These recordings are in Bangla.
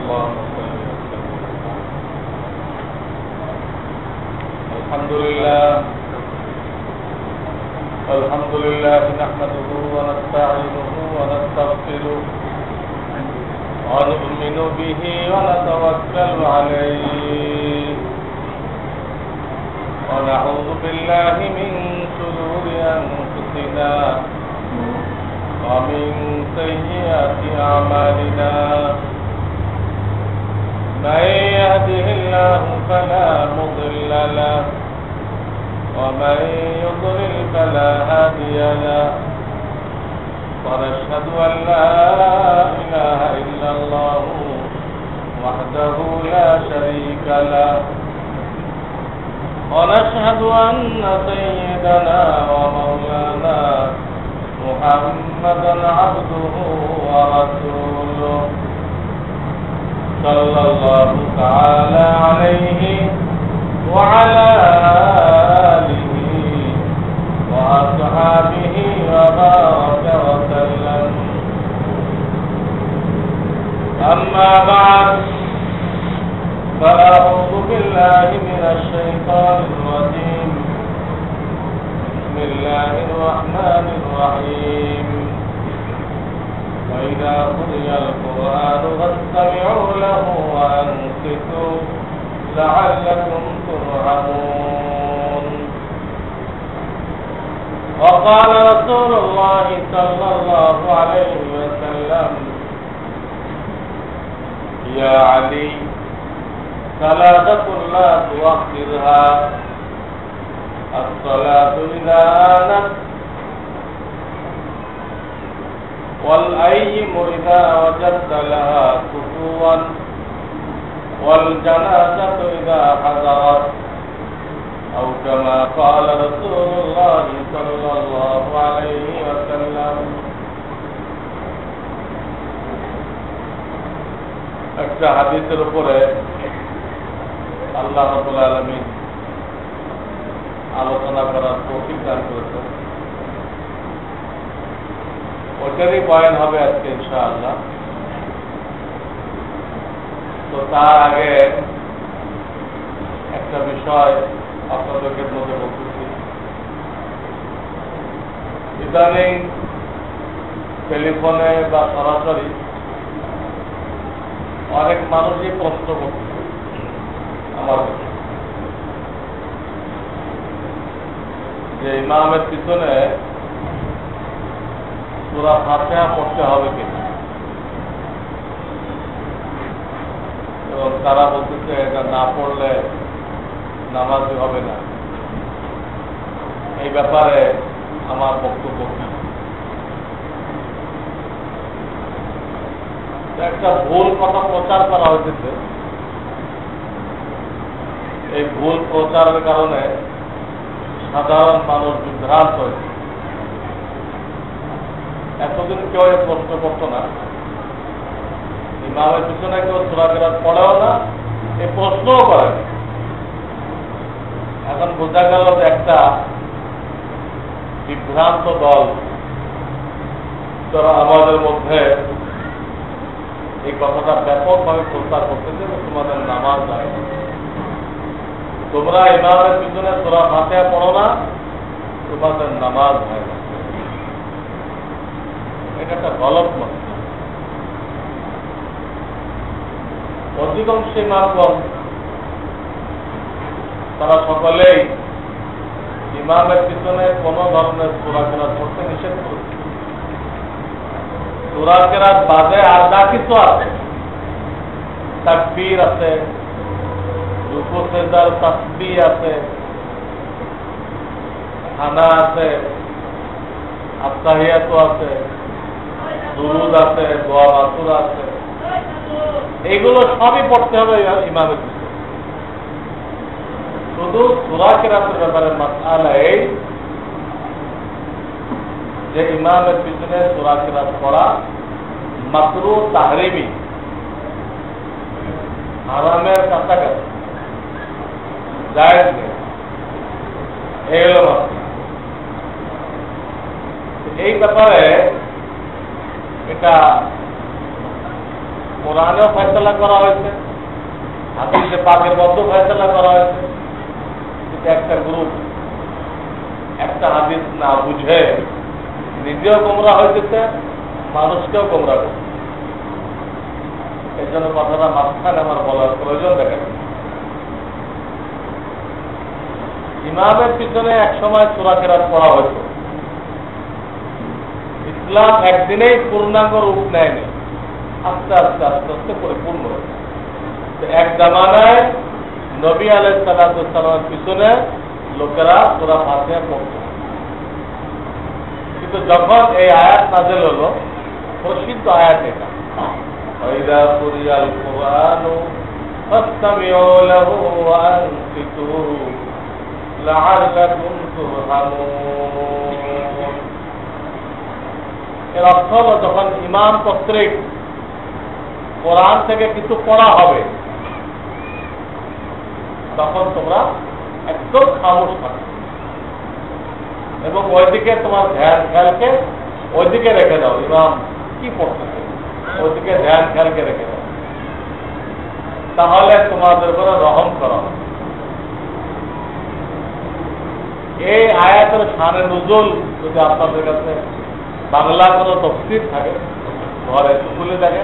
اللهم صل وسلم. الحمد لله نحمده ونستعينه ونستغفره ونؤمن به ونتوكل عليه ونعوذ بالله من شرور أنفسنا ومن سيئات أعمالنا من يهده الله فلا مضل له ومن يضلل فلا هادي له ونشهد أن لا إله إلا الله وحده لا شريك له ونشهد أن سيدنا ومولانا محمدا عبده ورسوله صلى الله تعالى عليه وعلى آله وأصحابه وبارك وسلم. أما بعد فأعوذ بالله من الشيطان الرجيم. بسم الله الرحمن الرحيم. وإذا قرئ القرآن فاستمعوا له وأنصتوا لعلكم ترحمون. وقال رسول الله صلى الله عليه وسلم: يا علي ثلاثة لا تؤخرها: الصلاة إذا آنت، والأيم إذا وجدت لها كفوا، والجنازة إذا حضرت، أو كما قال رسول الله صلى الله عليه وسلم. একটা হাদিসের উপরে আল্লাহ রাব্বুল আলামিন আলোচনা করার তৌফিক দান করেছেন। ওটারই বয়ান হবে আজকে ইনশাআল্লাহ। তো তার আগে একটা বিষয় আপনাদেরকে মধ্যে বলতেছি। ইদানিং টেলিফোনে বা সরাসরি অনেক মানুষই প্রশ্ন করতেছে আমার কাছে যে ইমামের পিছনে সূরা ফাতিহা পড়তে হবে কিনা, এবং তারা বলতেছে এটা না পড়লে নামাজি হবে না। এই ব্যাপারে আমার বক্তব্য কি? একটা ভুল কথা প্রচার করা হয়েছে। এই ভুল প্রচারের কারণে সাধারণ মানুষ বিভ্রান্ত হয়েছে। এতদিন কেউ প্রশ্ন করতো না, ইমামের পিছনে কেউ সূরা কিরাত পড়েও না, এই প্রশ্নও করে না। এখন বোঝা গেল যে একটা বিভ্রান্ত দল তারা আমাদের মধ্যে এই কথাটা ব্যাপকভাবে প্রচার করতেছে যে তোমাদের নামাজ নাই, তোমরা ইমামের পিছনে সূরা ফাতিহা পড়ো না, তোমাদের নামাজ হয় না। এটা একটা গলত মত। অধিকাংশ ইমামগণ তারা সকলেই ইমামের পিছনে কোন ধরনের সূরা কিরাত পড়তে নিষেধ করেছে। সূরা কিরাত বাদে আর যা কিছু আছে, তাকবীর আছে, রুকু সিজদার তাসবিহ আছে, খানা আছে, আত্তাহিয়াত আছে, দুরুদ আছে, দোয়া মাসুর আছে, এইগুলো সবই পড়তে হবে ইমামের পিছনে। শুধু সূরা কিরাতের ব্যাপারে মাসআলা এই যে ইমামের পিছনে সূরা কিরাত পড়া মাকরুহ তাহরিমি, হারামের কাছাকাছি, জায়েজ নেই। এই হলো এই ব্যাপারে এটা কোরআনেও ফয়সালা করা হয়েছে, হাদিসে পাকের মধ্যেও ফয়সালা করা হয়েছে। কিন্তু একটা গ্রুপ একটা হাদিস না বুঝে নিজেও গোমরা হইতেছে, মানুষকেও গোমরা করছে। এই জন্য কথাটা মাঝখানে আমার বলার প্রয়োজন দেখা যায়। ইমামের পিছনে এক সময় সূরা কেরাত পড়া হয়েছে। ইসলাম একদিনেই পূর্ণাঙ্গ রূপ নেয়নি, আস্তে আস্তে আস্তে আস্তে পরিপূর্ণ হয়েছে। এক জামানায় নবী আলাইহিস সালামের পিছনে লোকেরা সূরা ফাতিহা পড়ত, কিন্তু যখন এই আয়াত নাযিল হলো, প্রসিদ্ধ আয়াত এটা, ওয়াইদা কুরিয়াল কুরআনু ফাসতামিউ লাহু ওয়া আনসিতু লাআল্লাকুম তুরহামুন। এর অর্থ হলো যখন ইমাম কর্তৃক কোরআন থেকে কিছু পড়া হবে, তখন তোমরা একদম খামোশ থাকো এবং ওইদিকে তোমার ধ্যান খেয়ালকে ওইদিকে রেখে দাও। ইমাম কি পড়তেছে ওইদিকে ধ্যান খেয়ালকে রেখে দাও, তাহলে তোমাদের উপরে রহম করা হবে। এই আয়াতের শানে নুজুল যদি আপনাদের কাছে বাংলা কোনো তফসির থাকে, ঘরে খুলে থাকে,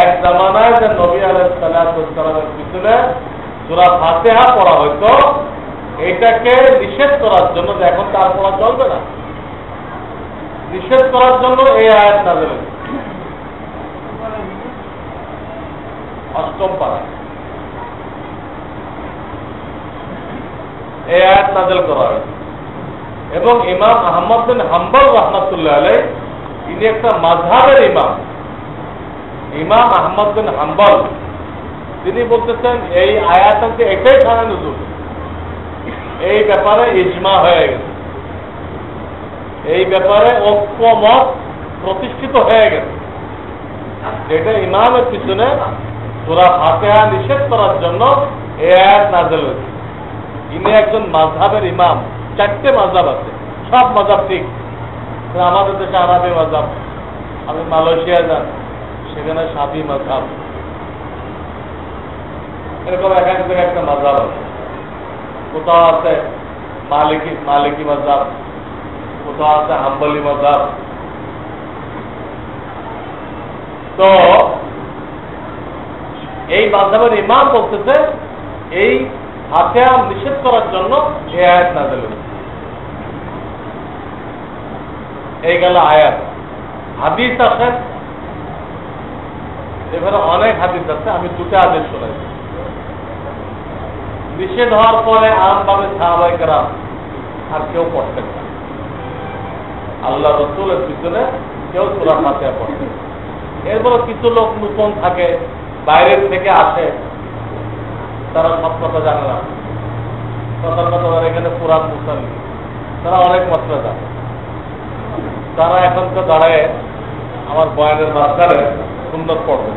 এক জামানায় যে নবী আলাইহিস সালামের পিছনে সূরা ফাতিহা পড়া হইতো, এইটাকে নিষেধ করার জন্য, যে এখন তার পড়া চলবে না, নিষেধ করার জন্য এই আয়াত নাযিল হয়েছে। অষ্টম পারা এই আয়াত নাযিল করা হয়েছে। এবং ইমাম আহমদ বিন হাম্বল রাহমাতুল্লাহ আলাইহি, ইনি একটা মাযহাবের ইমাম। ইমাম আহমদ বিন হাম্বল তিনি বলতেছেন এই আয়াতকে এটাই শানে নুজুল, এই ব্যাপারে ইজমা হয়ে গেছে, এই ব্যাপারে ঐক্যমত প্রতিষ্ঠিত হয়ে গেছে, যেটা ইমামের পিছনে সূরা ফাতিহা নিষেধ করার জন্য এই আয়াত নাযিল হয়েছে। ইনি একজন মাযহাবের ইমাম। 4টে মাযহাব আছে, সব মাযহাব ঠিক। আমাদের দেশে আরবি মাযহাব, আপনি মালয়েশিয়া যান, সেখানে শাফি মাযহাব, এরকম এক এক জায়গায় একটা মাযহাব আছে। কোথাও আছে মালিকি মাযহাব, কোথাও আছে হাম্বলি মাযহাব। তো এই মাযহাবের ইমাম বলতেছে এই ফাতিহা নিষেধ করার জন্য এই আয়াত নাযিল হয়েছে। এই গেল আয়াত। হাদিস আছে, এখানে অনেক হাদিস আছে, আমি 2টা হাদিস শোনাইছি। নিষেধ হওয়ার পরে আমভাবে সাহাবায়ে কেরাম আর কেউ পড়তেন না, আল্লাহ রাসূলের পিছনে কেউ সূরা ফাতিহা পড়তেন। এরপরে কিছু লোক নতুন থাকে, বাইরের থেকে আসে, তারা সব কথা জানে না, কথা এখানে পুরান মুসলিম, তারা অনেক মাত্রা জানে। তারা এখন তো দাঁড়ায় আমার বয়ানের মাঝখানে সুন্দর পড়বে।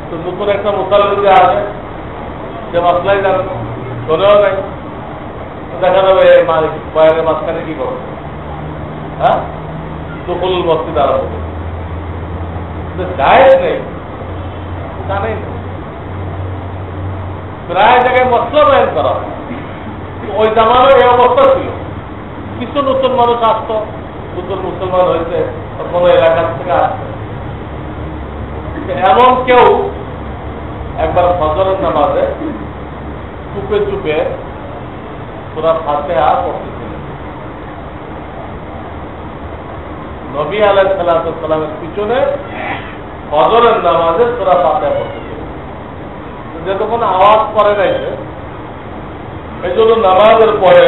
তো নতুন একটা মুসলিম যদি আসে, যে মাসলাই জানে শোনেও নাই, দেখা যাবে বয়ানের মাঝখানে কি করবে, হ্যাঁ, দুকুল মসজিদ আরম্ভ যায় নেই, জানেই না। প্রায় জায়গায় মশলা বয়ান করা হয়। ওই জামানোর এই অবস্থা ছিল, কিছু নতুন মানুষ আসতো, নতুন মুসলমান হয়েছে, কোনো এলাকার থেকে আসছে। এমন কেউ একবার ফজরের নামাজে চুপে চুপে সূরা ফাতিহা পড়তেছিল। নবী আলাইহিস সালামের পিছনে ফজরের নামাজে সূরা ফাতিহা পড়তেছিল। যেহেতু কোনো আওয়াজ করে নাই, এই জন্য নামাজের পরে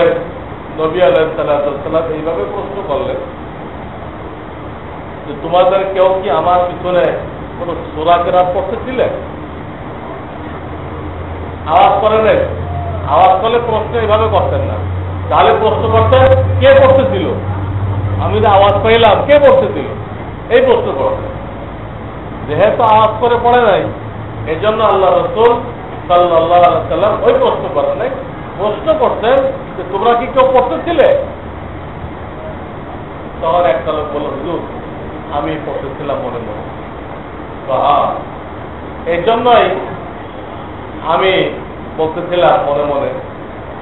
নবী আলাইহিস সালাম এইভাবে প্রশ্ন করলেন যে তোমাদের কেউ কি আমার পিছনে কোন সূরা কেরাত পড়তেছিলে? আওয়াজ করে নাই। আওয়াজ করলে প্রশ্ন এইভাবে করতেন না, তাহলে প্রশ্ন করতেন কে পড়তেছিল, আমি যে আওয়াজ পাইলাম কে পড়তেছিল, এই প্রশ্ন করতেন। যেহেতু আওয়াজ করে পড়ে নাই, এই জন্য আল্লাহ রাসূল সাল্লাল্লাহু আলাইহি সাল্লাম ওই প্রশ্ন করেন নাই, প্রশ্ন করতেন যে তোমরা কি কেউ পড়তেছিলে? তখন একটা লোক বলল, হুজুর আমি পড়তেছিলাম মনে মনে। এই জন্যই আমি বলতেছিলাম মনে মনে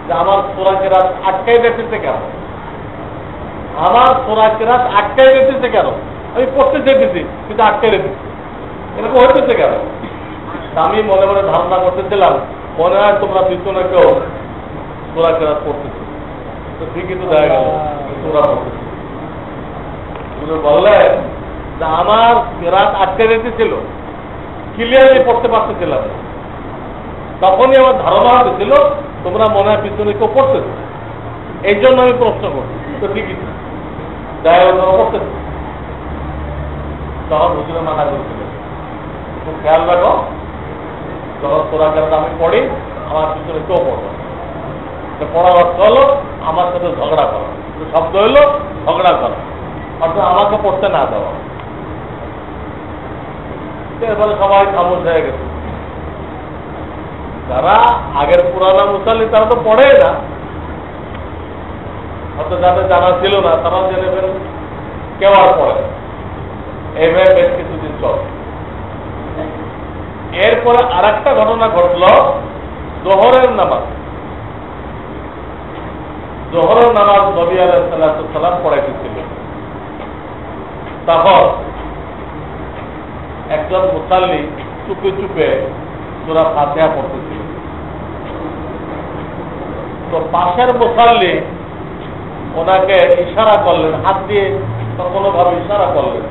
যে আমার সূরা কিরাত আটকাই রেখেছে কেন, আমার সূরা কিরাত আটকাই রেখেছে কেন, আমি পড়তে চেয়েছি কিন্তু আটকাই রেখেছি, এরকম হইতেছে কেন? আমি মনে মনে ধারণা করতেছিলাম মনে হয় তোমরা পিছনে কেউ সূরা কিরাত পড়তেছে, তো ঠিকই তো দেখা গেল তোমরা পড়তেছে। বললেন যে আমার কিরাত আটকে রেখেছিল, ক্লিয়ারলি পড়তে পারতেছিলাম না, তখনই আমার ধারণা হতেছিল তোমরা মনে হয় পিছনে কেউ পড়তেছে, এই জন্য আমি প্রশ্ন করছি। তো ঠিকই যাই হোক পড়তেছে, তখন হুজুরে মানা করছিল খুব খেয়াল রাখো, যখন সূরা কিরাত আমি পড়ি আমার পিছনে কেউ পড়বে, পড়ার অর্থ হলো আমার সাথে ঝগড়া করা, শব্দ হলো ঝগড়া করা, অর্থাৎ আমাকে পড়তে না দেওয়া। এরপরে সবাই খামোশ হয়ে গেছে। যারা আগের পুরানা মুসাল্লি তারা তো পড়ে না, হয়তো যাদের জানা ছিল না তারা জেনে ফেল, কেউ আর পড়ে না। এইভাবে বেশ কিছুদিন চল। এরপরে আর একটা ঘটনা ঘটল জোহরের নামাজ। জোহরের নামাজ নবী আলাইহিস সালাম পড়াইতেছিল। তখন একজন মুসাল্লি চুপে চুপে সূরা ফাতিহা পড়তেছিল। তো পাশের মুসাল্লি ওনাকে ইশারা করলেন, হাত দিয়ে কোনোভাবে ইশারা করলেন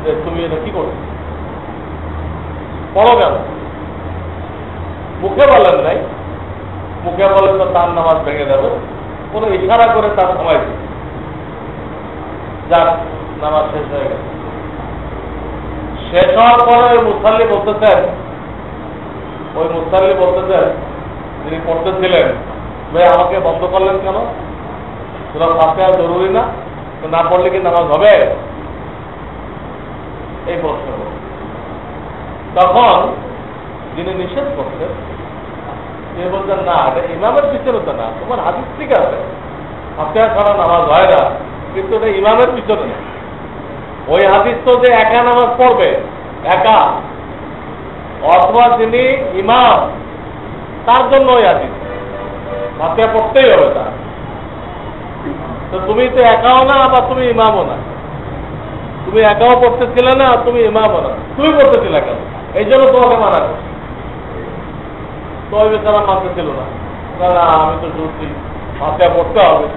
যে তুমি এটা কি করছো, পড়ো কেন? মুখে বলেন নাই, মুখে বলেন তো তার নামাজ ভেঙে যাবে, কোনো ইশারা করে তার সময় দিন, যার নামাজ শেষ হয়ে গেছে। শেষ হওয়ার পরে ওই মুসাল্লি বলতেছেন যিনি পড়তেছিলেন, ভাই আমাকে বন্ধ করলেন কেন? সূরা ফাতিহা জরুরি না, তো না পড়লে কি নামাজ হবে? এই প্রশ্ন। তখন যিনি নিষেধ করতেন তিনি বলতেন, না এটা ইমামের পিছনে তো না, তোমার হাদিস ঠিক আছে, ফাতিহা ছাড়া নামাজ হয় না, কিন্তু এটা ইমামের পিছনে না। ওই হাদিস তো যে একা নামাজ পড়বে, একা, অথবা যিনি ইমাম তার জন্য ওই হাদিস, ফাতিহা পড়তেই হবে তার। তো তুমি তো একাও না, আবার তুমি ইমামও না, তুমি একাও পড়তেছিলে না, তুমি ইমামও না, তুমি পড়তেছিলে কেন? এই জন্য তোমাকে মানা করো। তো ওই বেচারা মানতেছিল না, আমি তো শুনছি ফাতিহা পড়তে হবে,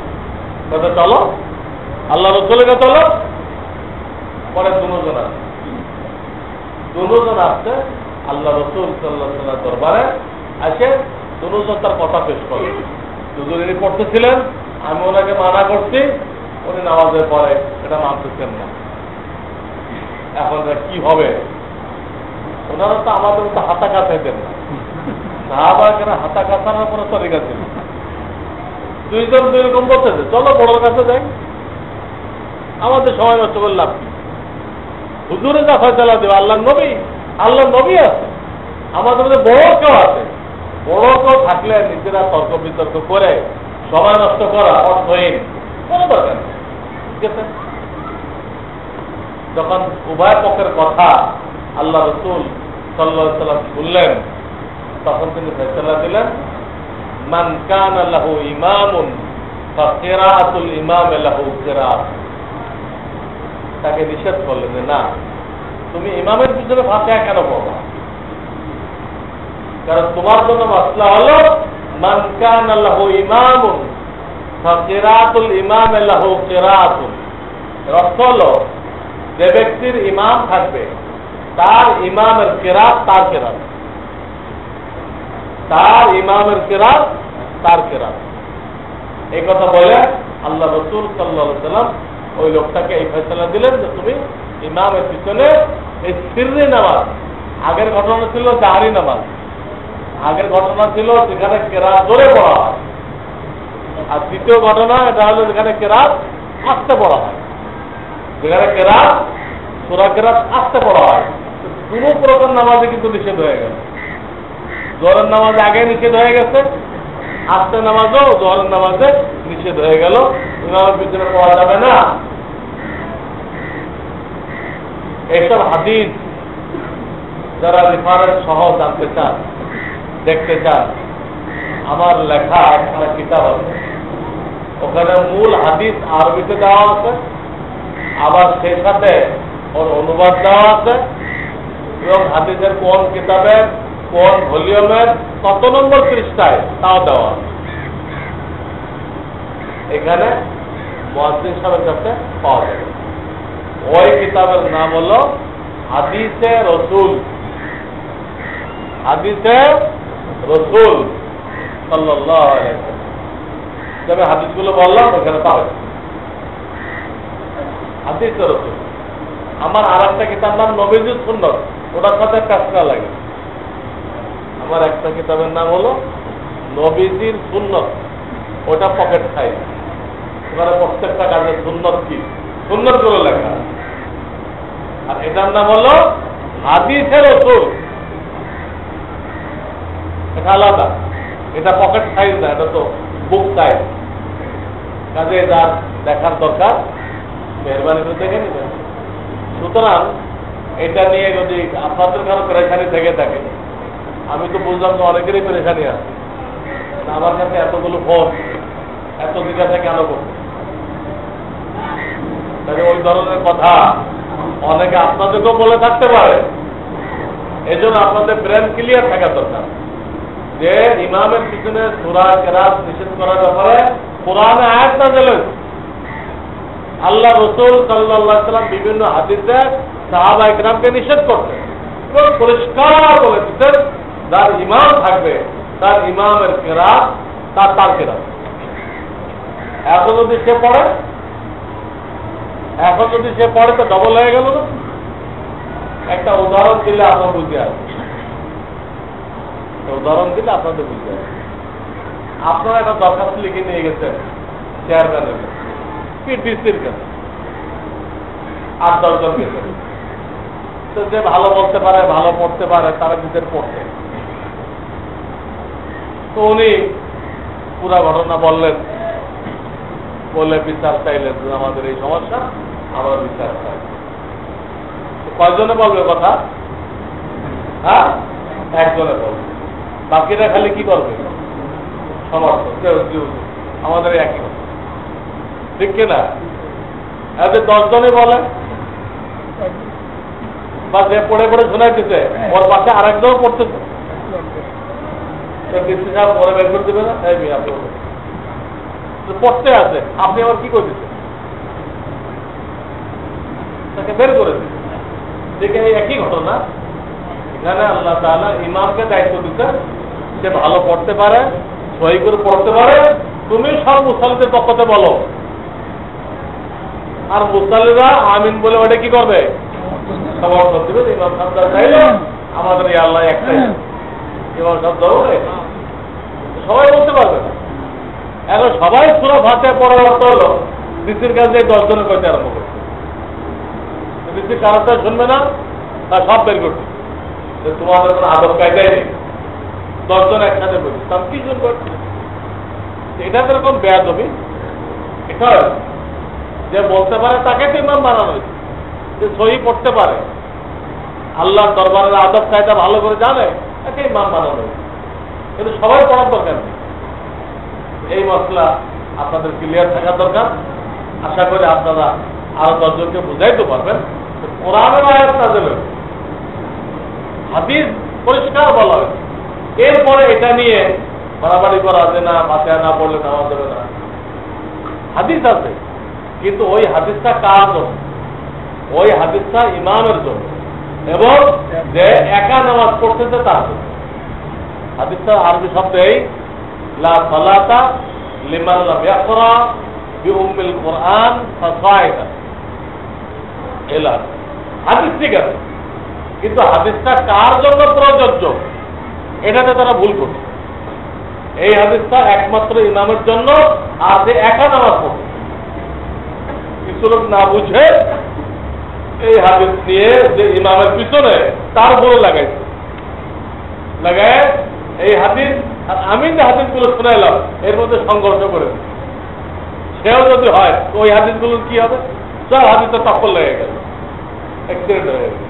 চলো আল্লাহ রসুলের চলো। পরে দুজন আসছে আল্লাহ রসুল সাল্লাল্লাহু আলাইহি ওয়াসাল্লাম দরবারে, আসে দুজন তার কথা পেশ করে। দুজন ইনি পড়তেছিলেন, আমি ওনাকে মানা করছি, উনি নামাজের পরে এটা মানতেছেন না। এখন কি হবে? ওনারা তো আমাদের মতো হাতা কাটাইতেন না, সাহাবাকেরা হাতা কাটানোর কোনো তরিকা ছিল। দুইজন দুই রকম বলতেছে, চলো বড়োর কাছে যাই, আমাদের সময় নষ্ট করে লাভ কি? হুজুরে যা ফয়সালা দেবে, আল্লাহ নবী আছে, আমাদের মধ্যে বড় কেউ আছে, বড় কেউ থাকলে নিজেরা তর্ক বিতর্ক করে সময় নষ্ট করা অর্থহীন, কোনো দরকার নেই। ঠিক আছে? যখন উভয় পক্ষের কথা আল্লাহ রসুল সাল্লাল্লাহু আলাইহি ওয়াসাল্লাম শুনলেন, তখন তিনি ফয়সালা দিলেন, মান কানা লাহু ইমামুন ফাকিরাতুল ইমাম লাহু কিরাত। তাকে নিষেধ করলেন যে না, তুমি ইমামের পিছনে ফাতিহা কেন পড়বা? কারণ তোমার জন্য মাসলা হলো মান কানা লাহু ইমামুন ফাকিরাতুল ইমাম লাহু কিরাতুন। অর্থ হলো যে ব্যক্তির ইমাম থাকবে তার ইমামের কিরাত তার কিরাত, তার ইমামের কিরাত তার কিরাত। এই কথা বলে আল্লাহ রসুল সাল্লাল্লাহু আলাইহি ওয়াসাল্লাম ওই লোকটাকে এই ফয়সালা দিলেন যে তুমি ইমামের পিছনে এই সিররি নামাজ, আগের ঘটনা ছিল জাহরি নামাজ, আগের ঘটনা ছিল যেখানে কেরাত জোরে পড়া হয়, আর দ্বিতীয় ঘটনা এটা হলো যেখানে কেরাত আস্তে পড়া হয়, যেখানে কেরাত সূরা কেরাত আস্তে পড়া হয়। কোনো প্রকার নামাজে কিন্তু নিষেধ হয়ে গেল। জোহরের নামাজে আগে নিষেধ হয়ে গেছে, আস্তে নামাজও জোহরের নামাজে নিষেধ হয়ে গেল, ইমামের পিছনে পড়া যাবে না। এইসব হাদিস যারা রেফারেন্স সহ জানতে চান, দেখতে চান, আমার লেখা একটা কিতাব আছে, ওখানে মূল হাদিস আরবিতে দেওয়া আছে, আবার সেই সাথে ওর অনুবাদ দেওয়া আছে, এবং হাদিসের কোন কিতাবের কোন ভলিউমের কত নম্বর পৃষ্ঠায় তাও দেওয়া আছে। এখানে মুয়াজ্জিন সাহেবের কাছে পাওয়া যাবে। ওই কিতাবের নাম হলো হাদিসে রসুল, হাদিসে রসুল সাল্লাল্লাহু আলাইহি ওয়াসাল্লাম। তবে হাদিসগুলো বললাম ওখানে পাওয়া যাবে হাদিসে রসুল। আমার আর একটা কিতাব নাম নবীজির সুন্নাত, ওটার সাথে কাজ করা লাগে। আমার একটা কিতাবের নাম হলো নবীজির সুন্নাত, ওটা পকেট সাইজ। এবারে প্রত্যেকটা কাজের সুন্নাত কি, সুন্নাত গুলো লেখা। আর এটার নাম হলো হাদিসে রসুল, এটা আলাদা, এটা পকেট সাইজ না, এটা তো বুক সাইজ। কাজে যার দেখার দরকার মেহরবানি করে দেখে নেবেন। সুতরাং এটা নিয়ে যদি আপনাদের কারো পেরেশানি থেকে থাকে, আমি তো বুঝলাম তো অনেকেরই পেরেশানি আছে, আমার কাছে এতগুলো ফোন, এত জিজ্ঞাসা কেন করছে? তাহলে ওই ধরনের কথা অনেকে আপনাদেরকেও বলে থাকতে পারে। এই জন্য আপনাদের ব্রেন ক্লিয়ার থাকা দরকার যে ইমামের পিছনে সূরা কেরাত নিষেধ করার ব্যাপারে কোরআনে আয়াত নাযিল হয়েছে। আল্লাহ রাসূল সাল্লাল্লাহু আলাইহি ওয়াসাল্লাম বিভিন্ন হাদিসে সাহাবা ইকরামকে নিষেধ করতেন এবং পরিষ্কার বলে দিতেন যার ইমাম থাকবে তার ইমামের কেরাত তার কেরাত। এখন যদি সে পড়ে তো ডবল হয়ে গেল না? একটা উদাহরণ দিলে আপনার বুঝতে আসবে, উদাহরণ দিলে আপনাদের বুঝতে আসবে। আপনারা একটা দরখাস্ত লিখে নিয়ে গেছেন চেয়ারম্যানের কাছে কি ডিসির কাছে, 8-10 জন গেছেন। তো যে ভালো বলতে পারে, ভালো পড়তে পারে, তারা নিজের পড়তে। তো উনি পুরা ঘটনা বললেন, বলে বিচার চাইলেন যে আমাদের এই সমস্যা, আমরা বিচার চাই। কয়জনে বলবে কথা? হ্যাঁ, একজনে বলবে, বাকিরা খালি কি করবে? সমর্থন, আমাদের একই কথা, ঠিক কিনা? এতে 10 জনে বলে, বা যে পড়ে পড়ে শোনাই দিতে ওর পাশে আরেকজন পড়তেছে, পরে বের করে দেবে না? পড়তে আছে, আপনি আবার কি করতেছেন? তাকে বের করে দিন। দেখে এই একই ঘটনা এখানে আল্লাহ তাআলা ইমামকে দায়িত্ব দিতে, যে ভালো পড়তে পারে, সহি করে পড়তে পারে, তুমি সব মুসাল্লিদের পক্ষতে বলো, আর মুসাল্লিরা আমিন বলে ওটা কি করবে? সমর্থন দিবে। ইমাম সাহেব চাইলে আমাদের এই আল্লাহ একটাই, ইমাম সাহেব ধরবে, সবাই বলতে পারবে না। এখন সবাই সূরা ফাতিহা পড়ার অর্থ হলো দিদির কাছে 10 জনের কইতে আরম্ভ করছে, দিদি কারণটা শুনবে না, তা সব বের করছে যে তোমাদের কোনো আদব কায়দাই নেই, 10 জন একসাথে বলছি, তার কি জন করছে? এটা তো এরকম বেয়াদবি। এটা যে বলতে পারে তাকে তো ইমাম বানানো হয়েছে, যে সহি পড়তে পারে, আল্লাহ দরবারের আদব কায়দা ভালো করে জানে, তাকে ইমাম বানানো হয়েছে। কিন্তু সবাই পড়ার দরকার নেই। এই মশলা আপনাদের ক্লিয়ার থাকা দরকার। আশা করি আপনারা আরো 10 জনকে বুঝাইতে পারবেন। কোরআনের আয়াত নাযিল হয়েছে, হাদিস পরিষ্কার বলা হয়েছে, এরপরে এটা নিয়ে বাড়াবাড়ি করা যে না ফাতিহা না পড়লে নামাজ হবে না। হাদিস আছে, কিন্তু ওই হাদিসটা কার জন্য? ওই হাদিসটা ইমামের জন্য, এবং যে একা নামাজ পড়তেছে তার জন্য। হাদিসটা আরবি শব্দ এই, লা সালাতা লিমান লাম ইয়াকরা বিউম্মিল কুরআন ফাসাইদা। এলা হাদিস ঠিক আছে, কিন্তু হাদিসটা কার জন্য প্রযোজ্য এটাতে তারা ভুল করছে। এই হাদিসটা একমাত্র ইমামের জন্য, আর যে একা নামাজ পড়ে। কিছু লোক না বুঝে এই হাদিস নিয়ে যে ইমামের পিছনে তার উপরে লাগাইছে, লাগায় এই হাদিস আর আমি যে হাদিসগুলো শুনাইলাম এর মধ্যে সংঘর্ষ করে, সেও যদি হয় তো ওই হাদিসগুলো কি হবে? সব হাদিসটা টক্কর লেগে গেল। অ্যাক্সিডেন্ট হয়ে গেছে,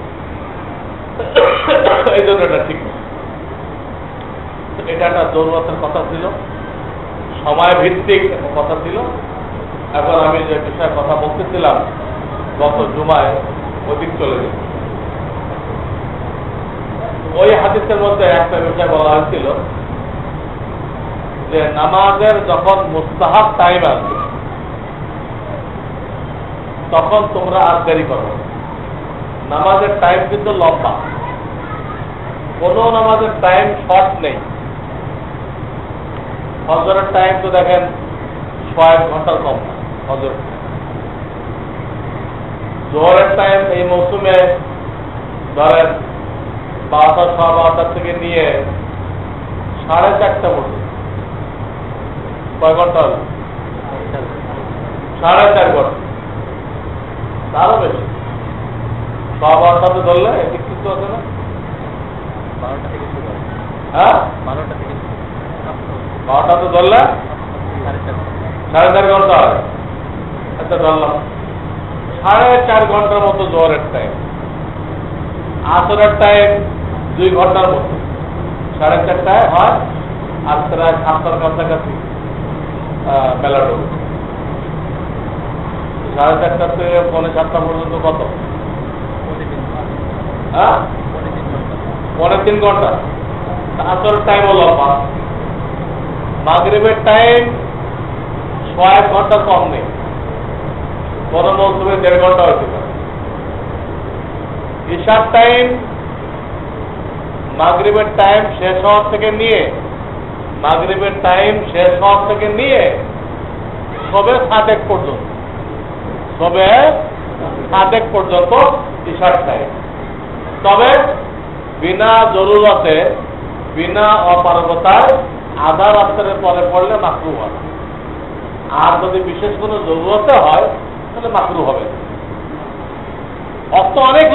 এই জন্য এটা ঠিক না। এটা একটা জরুরতের কথা ছিল, সময় ভিত্তিক কথা ছিল। এখন আমি যে বিষয়ে কথা বলতেছিলাম গত জুমায় অধিক চলে গেছে। ওই হাদিসের মধ্যে একটা বিষয় বলা হয়েছিল যে নামাজের যখন মুস্তাহাব টাইম আসবে তখন তোমরা আর দেরি করো। নামাজের টাইম কিন্তু লম্বা, কোন নামাজের টাইম শর্ট নেই। ফজরের টাইম তো দেখেন 6 ঘন্টার কম না। ফজর জোহরের টাইম এই মৌসুমে ধরেন 12টা 12:15 থেকে নিয়ে 4:30 পর্যন্ত কয় ঘন্টা হবে? 4.5 ঘন্টা, তারও বেশি। 12:15 ধরলে এদিক কিন্তু আছে না, 12টা থেকে শুরু হয়। হ্যাঁ 12টা থেকে 12টা ধরলে 4.5 ঘন্টা হয়। আচ্ছা ধরলাম 4.5 ঘন্টার মতো জোহরের টাইম, আসরের টাইম 2 ঘন্টার মতো। 4:30টায় হয় আর প্রায় 7টার কাছাকাছি বেলা ডুবে। 4:30টা থেকে 6:45 পর্যন্ত কত? হ্যাঁ 3.5 ঘন্টা। আসরের টাইম হলো 5। মাগরিবের টাইম 6 ঘন্টা কম নেই, কোন মৌসুমে 1.5 ঘন্টা হতে পারে। ঈশার টাইম মাগরিবের টাইম শেষ হওয়ার থেকে নিয়ে সবে 7:01 পর্যন্ত, ঈশার টাইম। তবে বিনা জরুরতে, বিনা অপারগতায় আধা রাত্রের পরে পড়লে মাকরুহ হয়। আর যদি বিশেষ কোনো জরুরতে হয় তাহলে মাকরুহ হবে। অর্থ অনেক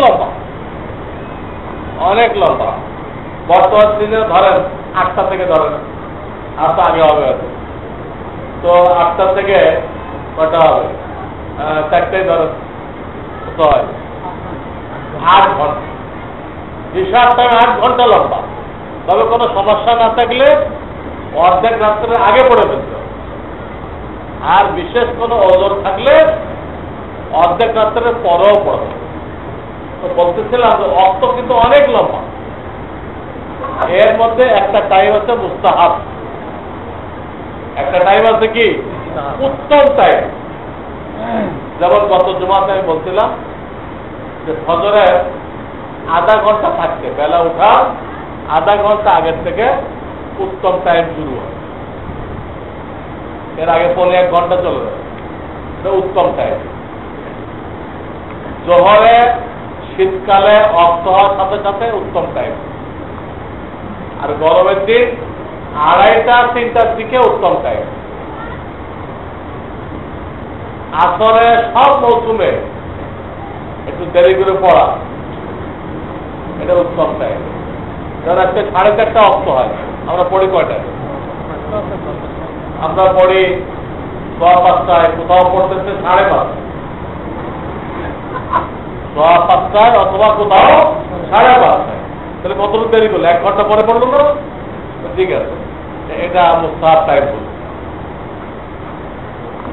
লম্বা। বর্তমান দিনে ধরেন 8টা থেকে ধরেন, আর তো আগে হবে হয়তো, তো 8টা থেকে কটা হবে? 4টায় ধরেন, কত হয়? 8 ঘন্টা। ঈশার টাইম 8 ঘন্টা লম্বা। তবে কোনো সমস্যা না থাকলে অর্ধেক রাত্রের আগে পড়ে ফেলতে হবে, আর বিশেষ কোনো ওজোর থাকলে অর্ধেক রাত্রের পরেও পড়বে। তো বলতেছিলাম যে অর্থ কিন্তু অনেক লম্বা। এর মধ্যে একটা টাইম আছে মুস্তাহাব, একটা টাইম আছে কি উত্তম টাইম। যেমন গত জুমাতে আমি বলছিলাম যে ফজরের আধা ঘন্টা থাকতে, বেলা উঠা আধা ঘন্টা আগের থেকে উত্তম টাইম শুরু হয়। এর আগে 1 ঘন্টা চলে যায়, এটা উত্তম টাইম। জোহরে শীতকালে অস্ত হওয়ার সাথে সাথে উত্তম টাইম, আর গরমের দিন 2:30-3টার দিকে উত্তম টাইম। আসরে সব মৌসুমে একটু দেরি করে পড়া, এটা উত্তম টাইম। ধর আজকে 4:30টা অস্ত হয়, আমরা পড়ি কয়টায়? আমরা পড়ি 5:15, কোথাও পড়তেছে 5:30, 5:15 অথবা কোথাও 5:30। তাহলে কতটুকু দেরি করলো? 1 ঘন্টা পরে পড়লো না? ঠিক আছে, এটা মুস্তাহাব টাইম হলো।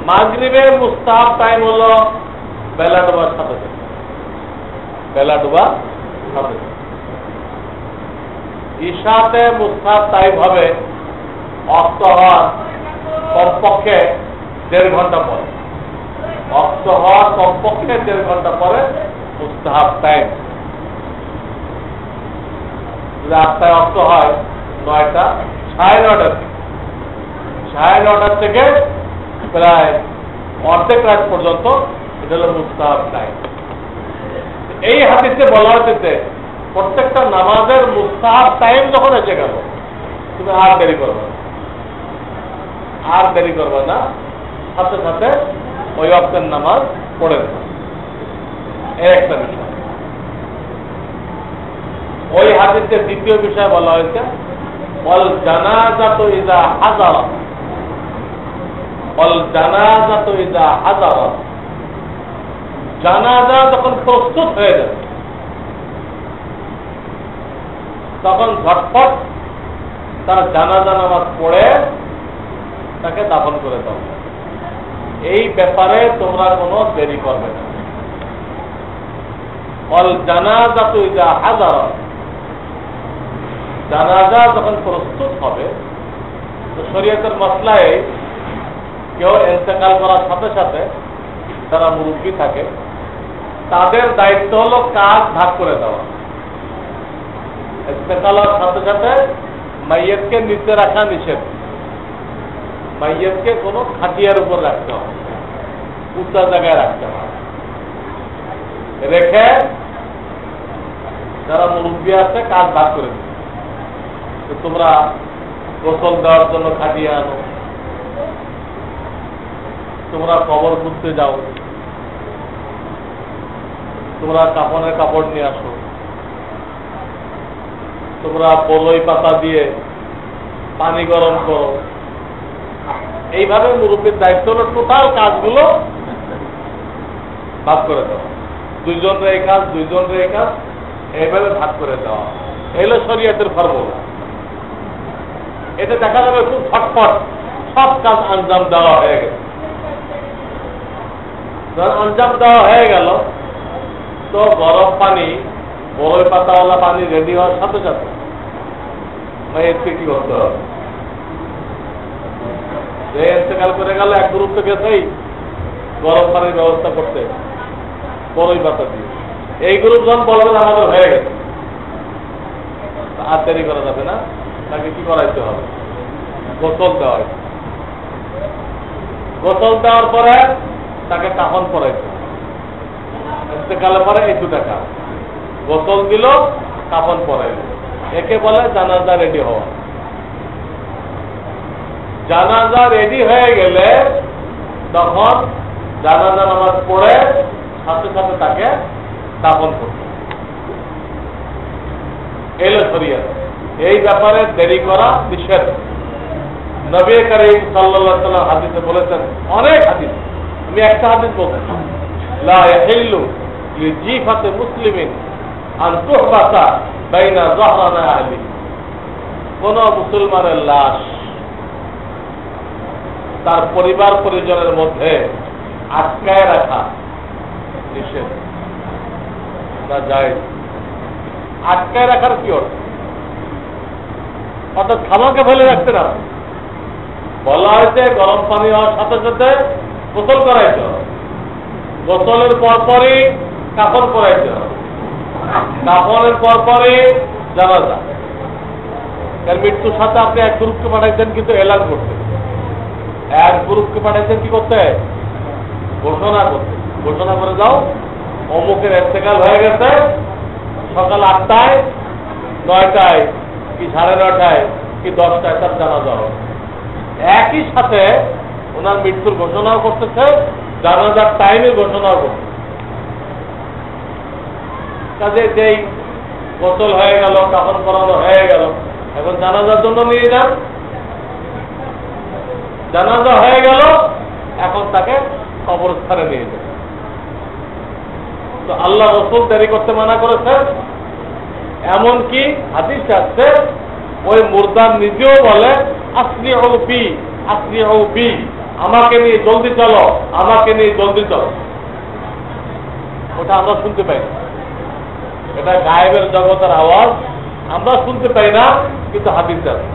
মাগরিবের মুস্তাহাব টাইম হলো বেলা ডোবার সাথে সাথে। ঈশাতে মুস্তাহাব টাইম হবে অস্ত হওয়ার কমপক্ষে 1.5 ঘন্টা পরে। অস্ত হওয়ার কমপক্ষে 1.5 ঘন্টা পরে মুস্তাহাব টাইম। যদি 8টায় অস্ত হয়, 9টা, 9:30 থেকে প্রায় অর্ধেক রাত পর্যন্ত এটা হলো মুস্তাহাব টাইম। এই হাদিসে বলা হচ্ছে প্রত্যেকটা নামাজের মুস্তাহাব টাইম যখন এসে গেল, তুমি আর দেরি করবে না, সাথে সাথে ওই ওয়াক্তের নামাজ পড়ে দেবে। এই একটা বিষয়। ওই হাদিসের দ্বিতীয় বিষয় বলা হয়েছে ওয়াল জানাজাতু ইযা হাযারা, জানাজা যখন প্রস্তুত হয়ে যাবে, তখন ঝটপট তার জানাজা নামাজ পড়ে তাকে দাফন করে দাও। এই ব্যাপারে তোমরা কোনো দেরি করবে না। অল জানাজাতু ইযা হাযারা, জানাজা যখন প্রস্তুত হবে, তো শরীয়তের মাসলায় কেউ ইন্তেকাল করার সাথে সাথে যারা মুরব্বী থাকে তাদের দায়িত্ব হলো কাজ ভাগ করে দেওয়া। ইন্তেকালের সাথে সাথে মাইয়তকে নিচে রাখা নিষেধ। মাইয়তকে কোনো খাটিয়ার উপর রাখতে হবে, উঁচা জায়গায় রাখতে হবে। রেখে যারা মুরব্বী আছে কাজ ভাগ করে দিবে। তোমরা গোসল দেওয়ার জন্য খাটিয়ে আনো, তোমরা কবর খুঁজতে যাও, তোমরা কাফনের কাপড় নিয়ে আসো, তোমরা বলই পাতা দিয়ে পানি গরম করো। এইভাবে মুরব্বীর দায়িত্ব হলো টোটাল কাজগুলো ভাগ করে দেওয়া। দুইজনের এই কাজ, দুইজনের এই কাজ, এইভাবে ভাগ করে দেওয়া। এই হলো শরীয়তের ফর্মুলা। এটা দেখা যাবে খুব ফটফট সব কাজ আঞ্জাম দেওয়া হয়ে গেছে। আঞ্জাম দেওয়া হয়ে গেল, তো গরম পানি, বড়ই পাতাওয়ালা পানি রেডি হওয়ার সাথে সাথে মাইয়তকে কি করতে হবে? যে ইন্তেকাল করে গেল এক গ্রুপ থেকে সেই গরম পানির ব্যবস্থা করতে বড়ই পাতা দিয়ে। এই গ্রুপ যখন বলবেন আমাদের হয়ে গেছে, আর দেরি করা যাবে না, তাকে কি করাইতে হবে? গোসল দেওয়া হয়েছে। গোসল দেওয়ার পরে তাকে কাফন পরাইতে হবে। ইন্তেকালের পরে এই দুটা কাজ, গোসল দিল, কাফন পরাইল, একে বলে জানাজা রেডি হওয়া। জানাজা রেডি হয়ে গেলে তখন জানাজা নামাজ পড়ে সাথে সাথে তাকে দাফন করতে। এলো শরীয়ত। এই ব্যাপারে দেরি করা নিষেধ। নবী করিম সাল্লাল্লাহু আলাইহি ওয়াসাল্লাম হাদিসে বলেছেন, অনেক হাদিস, আমি একটা হাদিস বলছি, লা ইয়াহিল্লু লিজিফাতি মুসলিমিন আন তুহবাসা বাইনা যাহরানা আহলি। কোন মুসলমানের লাশ তার পরিবার পরিজনের মধ্যে আটকায় রাখা নিষেধ, না যায়। আটকায় রাখার কি অর্থ? অর্থাৎ খামাকে ফেলে রাখতে না। বলা হয়েছে গরম পানি হওয়ার সাথে সাথে গোসল করাইতে হবে, গোসলের পরপরই কাফন করাইতে হবে, কাফনের পরপরই জানাজা। এর মৃত্যুর সাথে আপনি এক গ্রুপকে পাঠাইছেন কিন্তু এলান করতে, এক গ্রুপকে পাঠাইছেন কি করতে? ঘোষণা করতে। ঘোষণা করে যাও অমুকের ইন্তেকাল হয়ে গেছে, সকাল 8টায়, 9টায় কি 9:30টায় কি 10টায় তার জানাজা হবে। একই সাথে ওনার মৃত্যুর ঘোষণাও করতেছে, জানাজার টাইমের ঘোষণাও করতেছে। কাজে যেই গোসল হয়ে গেল, কাফন করানো হয়ে গেল, এখন জানাজার জন্য নিয়ে যান। জানাজা হয়ে গেল, এখন তাকে কবরস্থানে নিয়ে যান। তো আল্লাহ রাসূল দেরি করতে মানা করেছেন। এমনকি হাদিস আছে, ওই মুর্দার নিজেও বলে আসরিউ বি, আসরিউ বি, আমাকে নিয়ে জলদি চলো, আমাকে নিয়ে জলদি চলো। ওটা আমরা শুনতে পাই না, এটা গায়েবের জগতের আওয়াজ, আমরা শুনতে পাই না, কিন্তু হাদিসে আছে,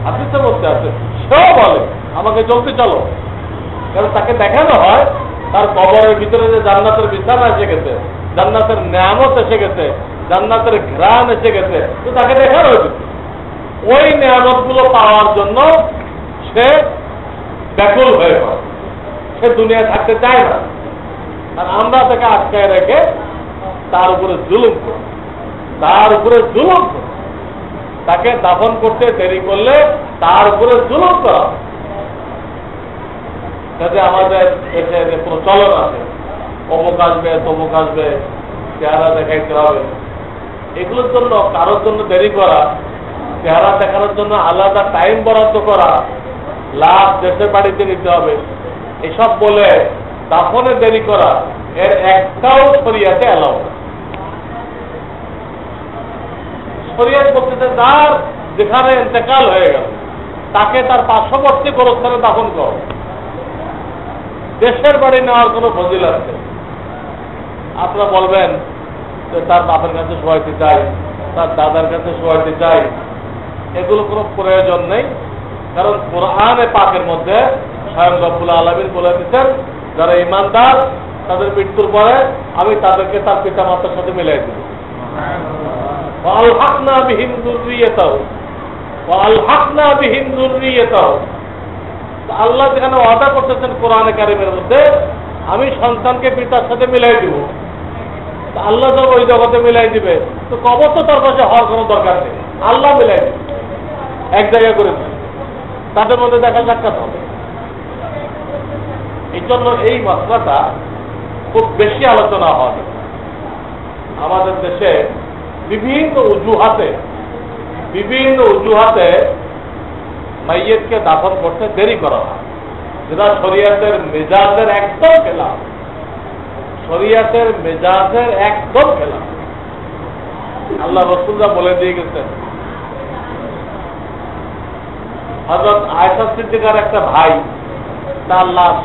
হাদিসের মধ্যে আছে। সেও বলে আমাকে জলদি চলো, কারণ তাকে দেখানো হয় তার কবরের ভিতরে যে জান্নাতের বিছানা এসে গেছে, জান্নাতের নিয়ামত এসে গেছে, জান্নাতের ঘ্রাণ এসে গেছে, তো তাকে দেখানো হয়েছে। ওই নিয়ামত গুলো পাওয়ার জন্য সে ব্যাকুল হয়ে পড়ে, সে দুনিয়ায় থাকতে চায় না। আর আমরা তাকে আটকায় রেখে তার উপরে জুলুম করি, তার উপরে জুলুম করি। তাকে দাফন করতে দেরি করলে তার উপরে জুলুম করা। যাতে আমাদের দেশে যে প্রচলন আছে, অমুক আসবে, তমুক আসবে, চেহারা দেখাইতে হবে, এগুলোর জন্য কারোর জন্য দেরি করা, চেহারা দেখানোর জন্য আলাদা টাইম বরাদ্দ করা, লাভ দেশের বাড়িতে নিতে হবে, এসব বলে দাফনে দেরি করা, এর একটাও শরীয়তে অ্যালাউ না। শরীয়ত বলতেছে যার যেখানে ইন্তেকাল হয়ে গেল তাকে তার পার্শ্ববর্তী গোরস্থানে দাফন করো। দেশের বাড়ি নেওয়ার কোনো ফজিলত নেই। আপনারা বলবেন যে তার বাপের কাছে শোয়াইতে চাই, তার দাদার কাছে শোয়াইতে চাই, এগুলো কোনো প্রয়োজন নেই। কারণ কোরআনে পাকের মধ্যে স্বয়ং রব্বুল আলামিন বলে দিচ্ছেন যারা ঈমানদার তাদের মৃত্যুর পরে আমি তাদেরকে তার পিতা মাতার সাথে মিলাই দেব। ওয়ালহাকনা বিহিম যুররিয়াতাহু ওয়ালহাকনা বিহিম যুররিয়াতাহু। আল্লাহ যেখানে ওয়াদা করতেছেন কোরআনে কারিমের মধ্যে আমি সন্তানকে পিতার সাথে মিলাই দিব, আল্লাহ যখন ওই জগতে মিলাই দিবে তো কবর তো তার পাশে হওয়ার কোনো দরকার নেই, আল্লাহ মিলাই দিবে এক জায়গায় করে দিবে, তাদের মধ্যে দেখা সাক্ষাৎ হবে। এই জন্য এই মাসলাটা খুব বেশি আলোচনা হয়। আমাদের দেশে বিভিন্ন অজুহাতে মাইয়েতকে দাফন করতে দেরি করা হয়, যেটা শরিয়াতের মেজাজের একদম খেলাফ। শরিয়াতের মেজাজের একদম খেলাফ। আল্লাহ রাসূলরা বলে দিয়ে গেছেন, হযরত আয়েশা সিদ্দিকার একটা ভাই তার লাশ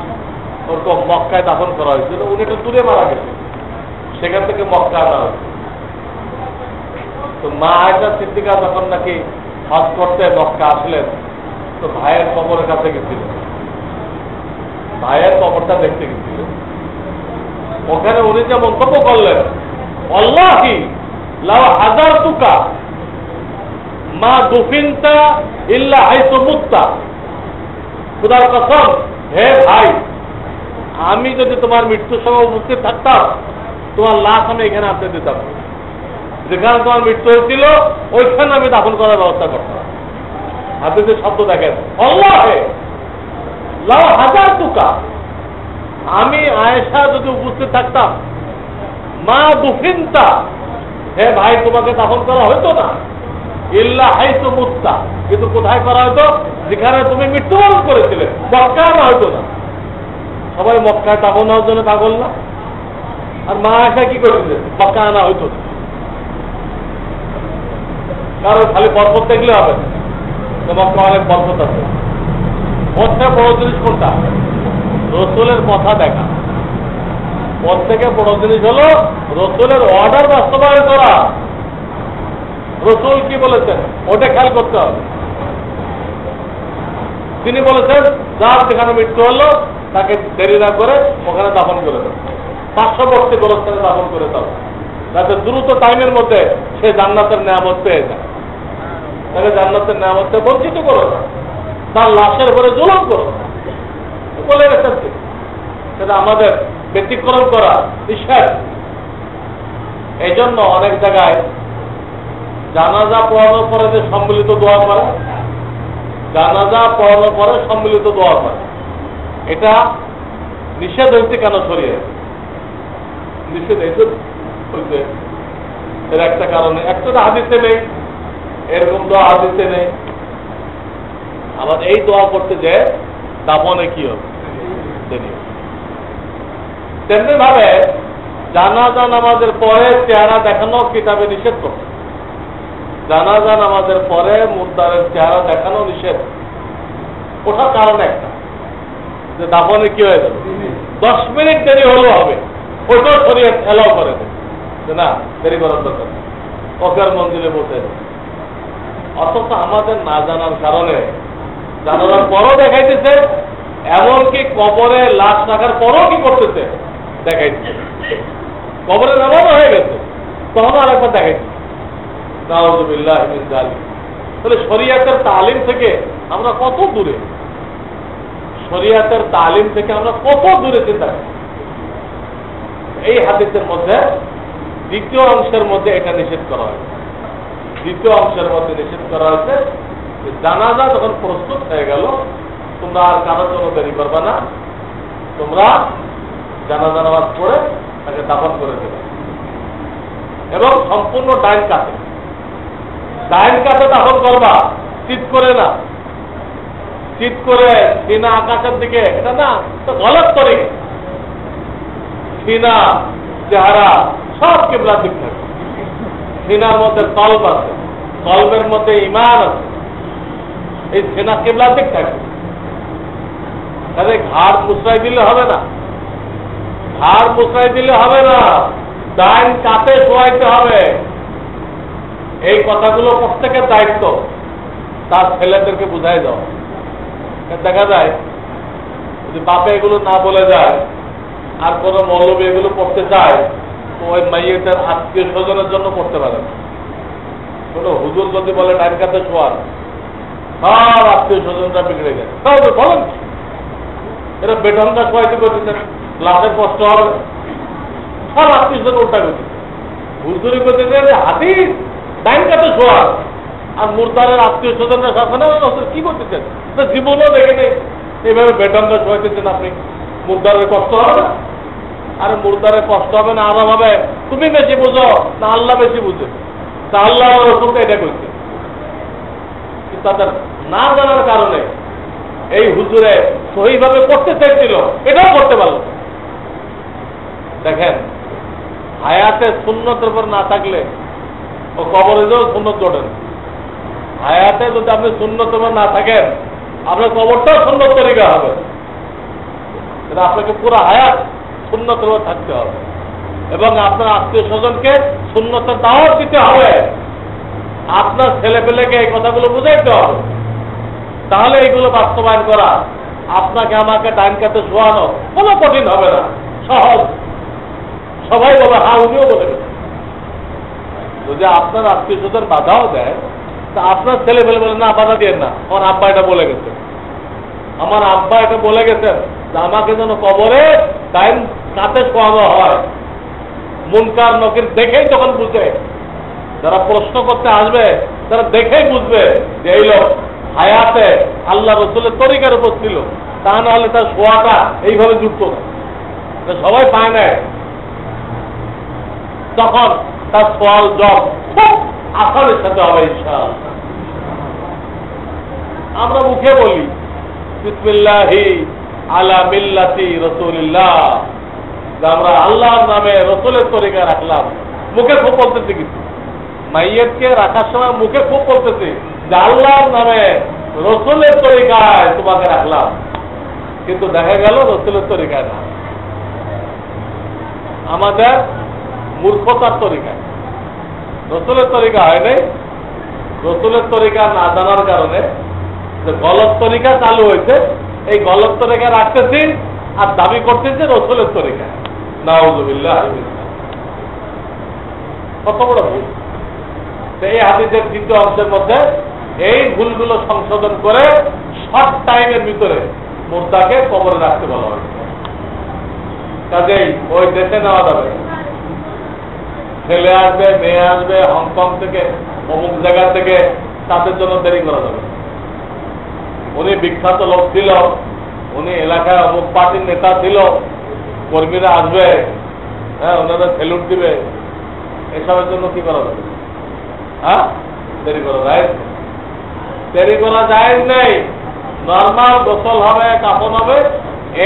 ওরকম মক্কায় দাফন করা হয়েছিল, উনি একটু দূরে মারা গেছেন, সেখান থেকে মক্কা আনা হয়েছে। তো মা আয়েশা সিদ্দিকা যখন নাকি হজ করতে মক্কা আসলেন তো ভাইয়ের কবরের কাছে গেছিলেন, ভাইয়ের কবরটা দেখতে গেছিলেন। ওখানে উনি যে মন্তব্য করলেন, আল্লাহি লাউ হাজারতুকা মা দুফিনতা ইল্লা হাইসু মুত্তা। খোদার কসম, হে ভাই, আমি যদি তোমার মৃত্যুর সময় উপস্থিত থাকতাম তোমার লাশ আমি এখানে আনতে দিতাম, যেখানে তোমার মৃত্যু হয়েছিল ওইখানে আমি দাফন করার ব্যবস্থা করতাম। হাদিসের শব্দ দেখেন, আল্লাহে লাউ হাজারতুকা, আমি আয়েশা যদি উপস্থিত থাকতাম, মা দুফিনতা, হে ভাই তোমাকে দাফন করা হইতো না, ইল্লা হাইসু মুত্তা, কিন্তু কোথায় করা হতো? যেখানে তুমি মৃত্যুবরণ করেছিলে, মক্কা আনা হইতো না। সবাই মক্কায় দাফন হওয়ার জন্য পাগল না? আর মা আয়েশা কি করেছিলেন? মক্কা আনা হইতো না। কারণ খালি বরকত দেখলে হবে না, মক্কা অনেক বরকত আছে। ওর থেকে বড় জিনিস কোনটা? রসুলের কথা দেখা। ওর থেকে বড় জিনিস হলো রসুলের অর্ডার বাস্তবায়ন করা। রসুল কি বলেছেন ওটা খেয়াল করতে হবে। তিনি বলেছেন যার যেখানে মৃত্যু হলো তাকে দেরি না করে ওখানে দাফন করে দেবে, পার্শ্ববর্তী গোরস্থানে দাফন করে দাও, যাতে দ্রুত টাইমের মধ্যে সে জান্নাতের নিয়ামত পেয়ে যায়। তাকে জান্নাতের নিয়ামত থেকে বঞ্চিত করো না, তার লাশের উপরে জুলুম করো না বলে রেখেছে। সেটা আমাদের ব্যতিক্রম করা নিষেধ। এই জন্য অনেক জায়গায় জানাজা পড়ানোর পরে যে সম্মিলিত দোয়া করে, জানাজা পড়ানোর পরে সম্মিলিত দোয়া করে, এটা নিষেধ হয়েছে কেন? সরিয়ে নিষেধ হয়েছে এর একটা কারণে, একটা হাদিসে নেই, এরকম দোয়া হাদিসে নেই। আবার এই দোয়া করতে যে দাফনে কি হবে তেমনি ভাবে জানাজা নামাজের পরে চেহারা দেখানো কিতাবে নিষেধ করছে। জানাজা নামাজের পরে মুর্দারের চেহারা দেখানো নিষেধ। ওটার কারণ একটা যে দাফনে কি হয়ে যাবে, 10 মিনিট দেরি হলেও হবে, ওইটাও শরীয়ত এলাও করে দেবে যে না দেরি করার দরকার, ওকের মন্দিরে বসে। অথচ আমাদের না জানার কারণে জানানোর পরও দেখাইতেছে, এমনকি কবরে লাশ রাখার পরও কি করতেছে দেখাইতেছে। কবরে নামানো হয়ে গেছে তখন আরেকবার দেখাইছে। নাউযুবিল্লাহ মিন যালিক। তাহলে শরিয়াতের তালিম থেকে আমরা কত দূরে, শরিয়াতের তালিম থেকে আমরা কত দূরে চিন্তা করি। এই হাদিসের মধ্যে দ্বিতীয় অংশের মধ্যে এটা নিষেধ করা হয়েছে। দ্বিতীয় অংশের মধ্যে নিষেধ করা হয়েছে যে জানাজা যখন প্রস্তুত হয়ে গেল তোমরা আর কারোর জন্য দেরি করবে না, তোমরা জানাজা নামাজ পড়ে তাকে দাফন করে দেবে এবং সম্পূর্ণ ডাইন কাটে দাফন করবা, চিৎ করে না, চিৎ করে সিনা আকাশের দিকে, এটা না তো গলত করে। সিনা চেহারা সব কিবলার দিক থাকে, সিনার মধ্যে তলব আছে, কলবের মধ্যে ঈমান আছে, এই সেনা কিবলা দিক থাকে। তাহলে ঘাড় মুচড়াই দিলে হবে না, ঘাড় মুচড়াই দিলে হবে না, ডাইন কাতে শোয়াইতে হবে। এই কথাগুলো প্রত্যেকের দায়িত্ব তার ছেলেদেরকে বুঝাই দাও। দেখা যায় যদি বাপে এগুলো না বলে যায় আর কোনো মৌলবী এগুলো করতে চায়, তো ওই মাইয়েটার আত্মীয় স্বজনের জন্য করতে পারে না। কোনো হুজুর যদি বলে ডাইন কাতে শোয়ার, সব আত্মীয় স্বজনরা বিগড়ে গেছে। তাহলে বলেন এটা বেঢঙ্গা শোয়াইতে করতেছেন, লাশের কষ্ট হবে, সব আত্মীয় স্বজন উল্টা করতেছে। হুজুরি করতেছে হাতির ডাইন কাতে শোয়ার, আর মুরদারের আত্মীয় স্বজনরা শাসনে কি করতেছেন? জীবনও দেখে নেই এইভাবে বেঢঙ্গা শোয়াইতেছেন আপনি। মুরদারের কষ্ট হবে না? আরে মুরদারের কষ্ট হবে না আরাম হবে, তুমি বেশি বুঝো না আল্লাহ বেশি বুঝে? তা আল্লাহ রসুলকে এটা করছে, তাদের না জানার কারণে এই হুজুরে সহিভাবে করতে চাইছিল, এটাও করতে পারল। দেখেন হায়াতে সুন্নতের উপর না থাকলে ও কবরে যেও সুন্নত জোটেন। হায়াতে যদি আপনি সুন্নতের উপর না থাকেন, আপনার কবরটাও সুন্নত তরিকা হবে। এটা আপনাকে পুরো হায়াত সুন্নতের উপর থাকতে হবে এবং আপনার আত্মীয় স্বজনকে সুন্নতের দাওয়াত দিতে হবে। আপনার ছেলে পেলেকে এই কথাগুলো বুঝাইতে হবে, তাহলে এইগুলো বাস্তবায়ন করা আপনাকে আমাকে ডাইন কাতে শোয়ানো কোনো কঠিন হবে না, সহজ। সবাই বলে, হ্যাঁ উনিও বলে গেছে। যদি আপনার আত্মীয় স্বজন বাধাও দেয়, তা আপনার ছেলে পেলে বলে না বাধা দিয়ে না, আমার আব্বা এটা বলে গেছে, আমার আব্বা এটা বলে গেছেন যে আমাকে যেন কবরে ডাইন কাতে শোয়ানো হয়। মুনকার নকির দেখেই তখন বুঝে, যারা প্রশ্ন করতে আসবে তারা দেখেই বুঝবে যে এই লোক হায়াতে আল্লাহ রসুলের তরিকার উপর ছিল, তা না হলে তার শোয়াটা এইভাবে যুক্ত না, সবাই পায় না। তখন তার সোয়াল জব খুব আসানের সাথে হবে ইনশাআল্লাহ। আমরা মুখে বলি বিসমিল্লাহি আলা মিল্লাতি রাসূলিল্লাহ, যে আমরা আল্লাহর নামে রসুলের তরিকা রাখলাম, মুখে খুব বলতেছি, কিন্তু মাইয়েতকে রাখার সময় মুখে খুব বলতেছি যে আল্লাহর নামে রসুলের তরিকায় তোমাকে রাখলাম, কিন্তু দেখা গেল রসুলের তরিকায় না, আমাদের মূর্খতার তরিকায়। রসুলের তরিকা হয় নাই, রসুলের তরিকা না জানার কারণে যে গলত তরিকা চালু হয়েছে, এই গলত তরিকা রাখতেছি আর দাবি করতেছি রসুলের তরিকা। নাউযুবিল্লাহ, কত বড় ভুল। এই হাদিসের দ্বিতীয় অংশের মধ্যে এই ভুলগুলো সংশোধন করে শর্ট টাইমের ভিতরে মুর্দাকে কবরে রাখতে বলা হয়েছে। কাজেই ওই দেশে নেওয়া যাবে, ছেলে আসবে মেয়ে আসবে হংকং থেকে অমুক জায়গা থেকে, তাদের জন্য দেরি করা যাবে। উনি বিখ্যাত লোক ছিল, উনি এলাকায় অমুক পার্টির নেতা ছিল, কর্মীরা আসবে, হ্যাঁ ওনারা সেলুট দিবে, এসবের জন্য কি করা যাবে? হ্যাঁ দেরি করা যায়, দেরি করা যায় নেই। নর্মাল গোসল হবে, কাপন হবে,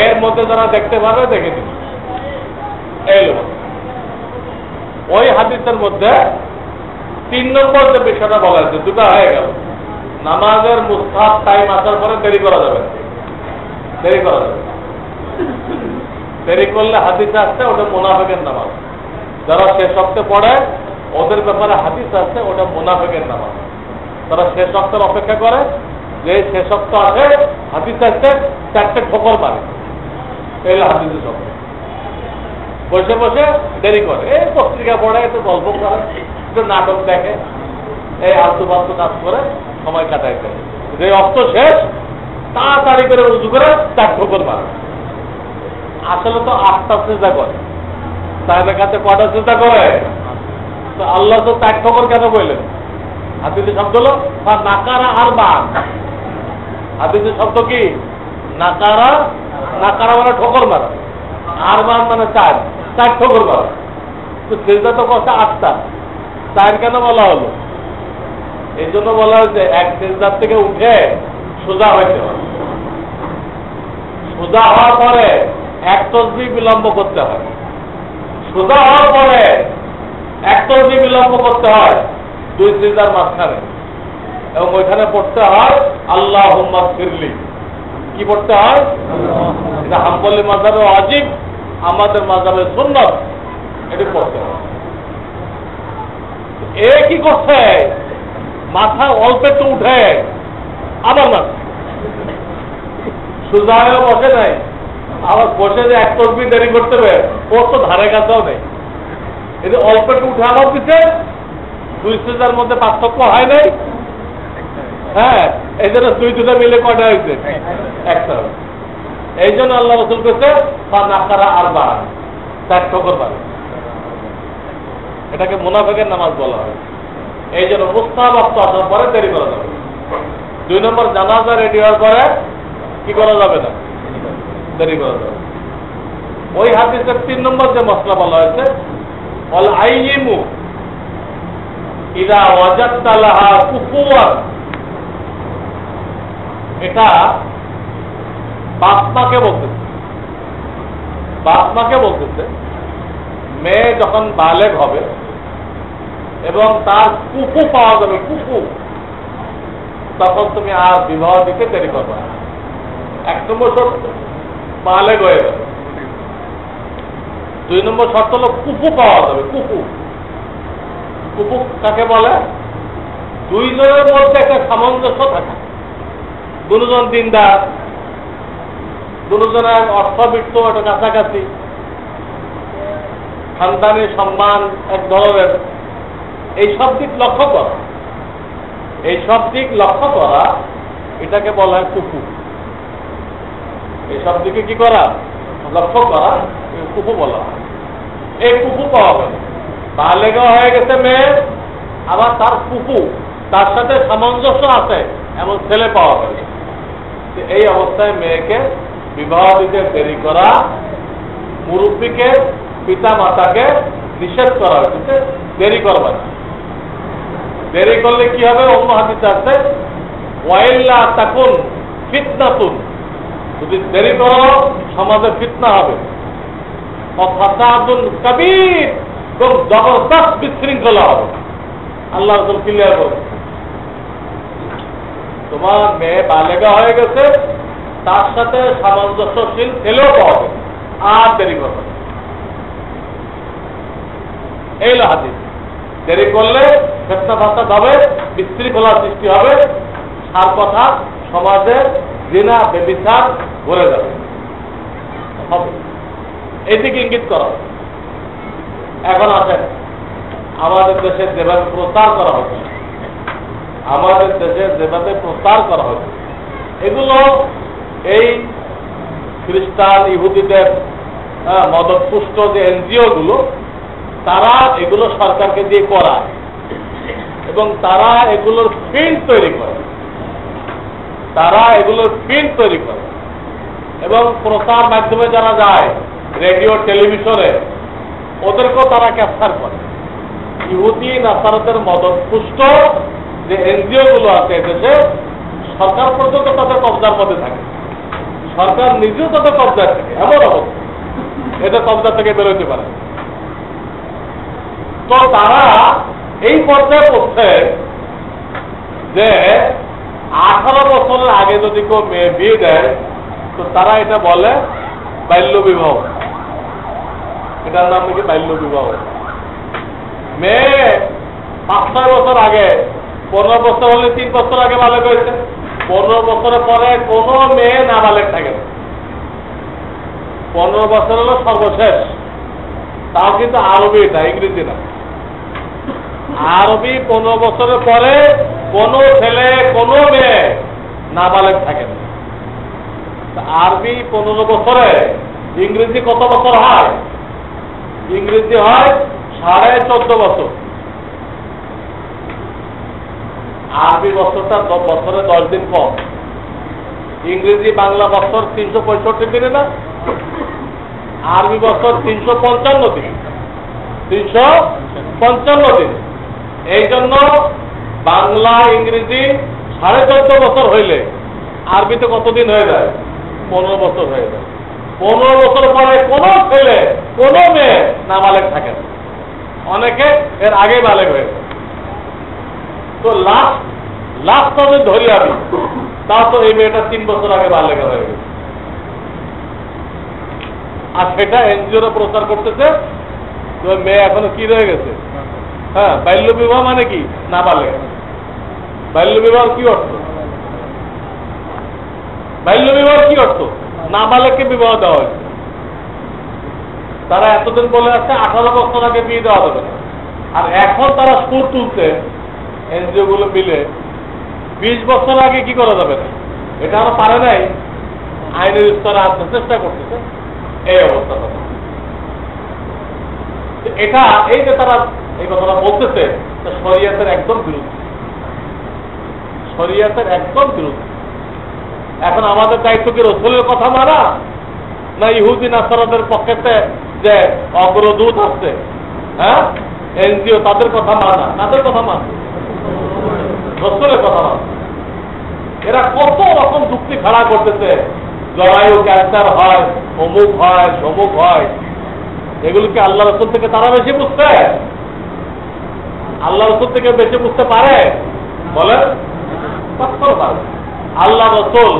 এর মধ্যে যারা দেখতে পাবে দেখে দিবে। এই লোক ওই হাদিসের মধ্যে 3 নম্বর যে বিষয়টা বলা হয়েছে, দুটা হয়ে গেল। নামাজের মুস্তাহাব টাইম আসার পরে দেরি করা যাবে, দেরি করা যাবে। দেরি করলে হাদিস আসছে ওটা মুনাফিকের নামাজ। যারা শেষ ওয়াক্তে পড়ে ওদের ব্যাপারে হাদিস আসছে ওটা মুনাফিকের নামাজ। তারা শেষ ওয়াক্তের অপেক্ষা করে, যে শেষ ওয়াক্ত আসে হাদিস আসছে 4টে ঠোকর মারে, এই হাদিসের শব্দ। বসে বসে দেরি করে, এই পত্রিকা পড়ে, একটু গল্প করে, একটু নাটক দেখে, এই আলতু ফালতু কাজ করে সময় কাটাইতে। যে অস্ত শেষ তাড়াতাড়ি করে উজু করে 4 ঠোকর মারে। আসলে তো 8টা চিন্তা করে, তাহলে কাছে কটা চিন্তা করে? তো আল্লাহ তো 4 ঠোকর কেন বললেন? হাদিসের শব্দ হলো নাকারা আর বান। হাদিসের শব্দ কি? নাকারা, নাকারা মানে ঠোকর মারা, আর মান মানে 4 ঠোকর মারা। তো সিজদা তো কষ্ট 8টা, 4 কেন বলা হলো? এই জন্য বলা হয়েছে এক সিজদার থেকে উঠে সোজা হইতে হয়, সোজা হওয়ার পরে 1 তসবিহ বিলম্ব করতে হয়, সোজা হওয়ার পরে 1 তসবিহ বিলম্ব করতে হয়, দুই সিজদার মাঝখানে, এবং ওইখানে পড়তে হয় আল্লাহুম্মা ফিরলি। কি পড়তে হয়? এটা হাম্বলি মাযহাবে ওয়াজিব, আমাদের মাযহাবে সুন্নাত, এটা পড়তে হয়। এ কি করছে? মাথা অল্প একটু উঠে আবার না, সুজায় বসে নাই, আবার বসে যে এক তসবিহ দেরি করতে হবে ওর তো ধারে কাছেও নেই। এটা অল্প একটু উঠে আবার দিচ্ছে, দুই সিজদার মধ্যে পার্থক্য হয় নাই। হ্যাঁ, এই জন্য দুইটা মিলে কয়টা হয়েছে? একটা। এই জন্য আল্লাহ রাসূল কইছে ফানাকারা আরবা, চার ঠোকর মারে। এটাকে মুনাফিকের নামাজ বলা হয়। এই জন্য মুস্তাহাব আসার পরে দেরি করা যাবে। 2 নম্বর জানাজা রেডি হওয়ার পরে কি করা যাবে না, দেরি করা যাবে। ওই হাদিসের 3 নম্বর যে মসলা বলা হয়েছে অল আইয়িমু ইদা ওয়াজাদতা লাহা কুফুয়ান, এটা বাপমাকে বলতেছে। বাপমাকে বলতেছে মেয়ে যখন বালেগ হবে এবং তার কুফু পাওয়া যাবে, কুফু, তখন তুমি আর বিবাহ দিতে দেরি করবে না। 1 নম্বর শর্ত বালেগ হয়ে যাবে। 2 নম্বর শর্ত হলো কুফু পাওয়া যাবে। কুফু, কুফু কাকে বলে? দুইজনের মধ্যে একটা সামঞ্জস্য থাকে, দুজন দিনদার, দুজনের অর্থবিত্ত একটা কাছাকাছি, খানদানি সম্মান এক ধরনের, এই সব দিক লক্ষ্য করা, এই সব দিক লক্ষ্য করা, এটাকে বলা হয় কুফু। এই সব দিকে কি করা, লক্ষ্য করা, কুফু বলা হয়। এই কুফু পাওয়া গেল, বালেগা হয়ে গেছে মেয়ে, আবার তার কুফু, তার সাথে সামঞ্জস্য আছে এমন ছেলে পাওয়া গেল। এই অবস্থায় মেয়েকে বিবাহ দিতে দেরি করা, মুরব্বীকে, পিতা মাতাকে নিষেধ করা হয়েছে দেরি করবা না। দেরি করলে কি হবে? অন্য হাদিসে আছে ওয়াইল্লা তাকুন ফিতনাতুন, যদি দেরি করো সমাজে ফিতনা হবে, ফাসাদুন কাবীর, এবং জবরদস্ত বিশৃঙ্খলা হবে। আল্লাহ রাসূল ক্লিয়ার করে, তোমার মেয়ে বালেগা হয়ে গেছে, তার সাথে সামঞ্জস্যশীল ছেলেও পাওয়া যাবে, আর দেরি করবে না। এই হাদিস, দেরি করলে ফিতনা ফাসাদ হবে, বিশৃঙ্খলার সৃষ্টি হবে, আর কথা সমাজে জিনা ব্যভিচার ভরে যাবে। এইদিকে ইঙ্গিত করা। এখন আসেন, আমাদের দেশে যেভাবে প্রচার করা হচ্ছে, আমাদের দেশে যেভাবে প্রচার করা হচ্ছে, এগুলো এই খ্রিস্টান ইহুদিদের মদতপুষ্ট যে এনজিও গুলো, তারা এগুলো সরকারকে দিয়ে করায় এবং তারা এগুলোর ফিল্ড তৈরি করে, তারা এগুলোর ফিল্ড তৈরি করে এবং প্রচার মাধ্যমে যারা যায় রেডিও টেলিভিশনে, ওদেরকেও তারা ক্যাপচার করে। ইহুদি নাসারাদের মদতপুষ্ট যে এনজিও গুলো আছে এদেশে, সরকার পর্যন্ত তাদের কবজার মধ্যে থাকে, সরকার নিজেও তাদের কবজায় থাকে, এমন অবস্থা এদের কবজা থেকে বেরোতে পারে। তো তারা এই পর্যায়ে পড়ছে যে 18 বছরের আগে যদি কেউ মেয়ে বিয়ে দেয়, তো তারা এটা বলে বাল্য বিবাহ। এটার নাম নাকি বাল্য বিবাহ। মেয়ে 5-6 বছর আগে, 15 বছর হলে 3 বছর আগে বালেক হয়েছে, 15 বছরের পরে কোনো মেয়ে না বালেক থাকে না। 15 বছর হলো সর্বশেষ, তাও কিন্তু আরবি, এটা ইংরেজি না। আরবি 15 বছরের পরে কোনো ছেলে কোনো মেয়ে নাবালেগ থাকে না। আরবি 15 বছরে ইংরেজি কত বছর হয়? ইংরেজি হয় 14.5 বছর। আরবি বছরটা বছরে 10 দিন কম। ইংরেজি বাংলা বছর 365 দিনে না, আরবি বছর 355 দিন, 355 দিন। এই জন্য বাংলা ইংরেজি 14.5 বছর হইলে আরবিতে কতদিন হয়ে যায়? 15 বছর হয়ে যায়। 15 বছর পরে কোনো ছেলে কোনো মেয়ে নাবালেগ থাকে না, অনেকে এর আগে বালেগ হয়ে যায়। তো লাস্ট তাদের ধরি আমি, তা তো এই মেয়েটা 3 বছর আগে বালেগা হয়ে গেছে, আর সেটা এনজিওরা প্রচার করতেছে তো মেয়ে এখনো কি রয়ে গেছে। হ্যাঁ, বাল্য বিবাহ মানে কি? না বালেগা। বাল্য বিবাহ কি অর্থ? বাল্য বিবাহ কি অর্থ? নাবালককে বিবাহ দেওয়া হয়েছে। তারা এতদিন বলে আসছে 18 বছর আগে বিয়ে দেওয়া যাবে না, আর এখন তারা সুর তুলছে এনজিও গুলো মিলে 20 বছর আগে কি করা যাবে না, এটা আরো পারে নাই, আইনের স্তরে আনতে চেষ্টা করতেছে। এই অবস্থা এটা, এই যে তারা এই কথাটা বলতেছে শরিয়াতের একদম বিরুদ্ধে, শরিয়াতের একদম বিরুদ্ধে। এখন আমাদের দায়িত্ব কি রসুলের কথা মানা, না ইহুদি নাসারাদের পক্ষেতে যে অগ্রদূত আসছে, হ্যাঁ এনজিও, তাদের কথা মানা, তাদের কথা মানা, রসুলের কথা মানা। এরা কত রকম যুক্তি খাড়া করতেছে, জরায়ু ক্যান্সার হয়, অমুক হয়, সমুক হয়। এগুলো কি আল্লাহ রসুল থেকে তারা বেশি বুঝতে? আল্লাহ রসুল থেকে বেশি বুঝতে পারে? বলেন, পারে। আল্লাহ রসুল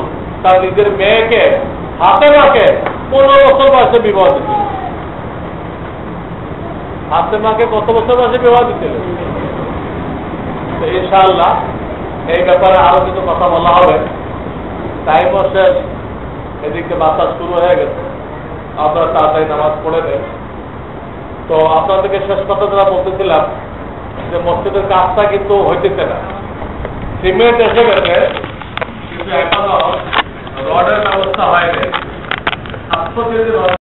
তার নিজের মেয়েকে ফাতেমাকে 15 বছর বয়সে বিবাহ দিচ্ছিল। ফাতেমাকে কত বছর বয়সে বিবাহ দিচ্ছিল? ইনশাআল্লাহ এই ব্যাপারে আরো কিছু কথা বলা হবে। টাইমও শেষ, এদিকে বাতাস শুরু হয়ে গেছে, আপনারা তাড়াতাড়ি নামাজ পড়ে দেন। তো আপনাদেরকে শেষ কথা যারা বলতেছিলাম যে মসজিদের কাজটা কিন্তু হইতেছে না, সিমেন্ট এসে গেছে কিন্তু এখনো রডের ব্যবস্থা হয়নি। 700 কেজি রড